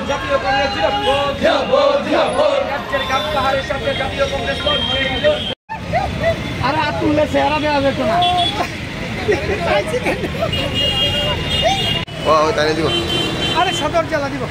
জাতীয় কংগ্রেস রাজ্যের গাম পাহাড়ের সাথে জাতীয় কংগ্রেস আর হাত তুলে চেহারা দেওয়া যেত না। তাই দিব আরে সদর জেলা দিব।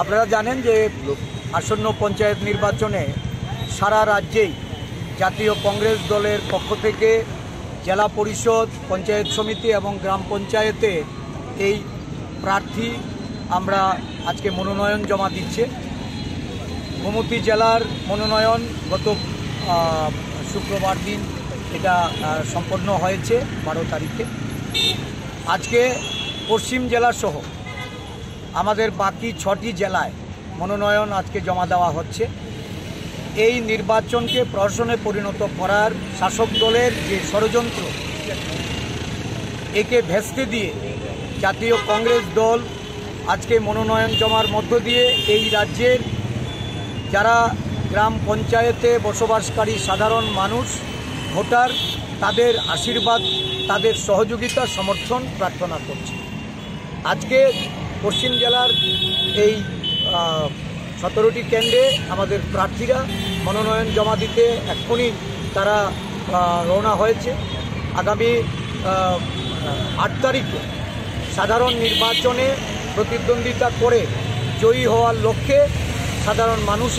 আপনারা জানেন যে আসন্ন পঞ্চায়েত নির্বাচনে সারা রাজ্যেই জাতীয় কংগ্রেস দলের পক্ষ থেকে জেলা পরিষদ, পঞ্চায়েত সমিতি এবং গ্রাম পঞ্চায়েতে এই প্রার্থী আমরা আজকে মনোনয়ন জমা দিচ্ছে। গোমতী জেলার মনোনয়ন গত শুক্রবার দিন এটা সম্পন্ন হয়েছে 12 তারিখে। আজকে পশ্চিম জেলা সহ আমাদের বাকি 6টি জেলায় মনোনয়ন আজকে জমা দেওয়া হচ্ছে। এই নির্বাচনকে প্রহসনে পরিণত করার শাসক দলের যে ষড়যন্ত্র, একে ভেস্তে দিয়ে জাতীয় কংগ্রেস দল আজকে মনোনয়ন জমার মধ্য দিয়ে এই রাজ্যের যারা গ্রাম পঞ্চায়েতে বসবাসকারী সাধারণ মানুষ, ভোটার, তাদের আশীর্বাদ, তাদের সহযোগিতা, সমর্থন প্রার্থনা করছে। আজকে পশ্চিম জেলার এই 17টি কেন্দ্রে আমাদের প্রার্থীরা মনোনয়ন জমা দিতে এক্ষুনি তারা রওনা হয়েছে। আগামী 8 তারিখে সাধারণ নির্বাচনে প্রতিদ্বন্দ্বিতা করে জয়ী হওয়ার লক্ষ্যে সাধারণ মানুষ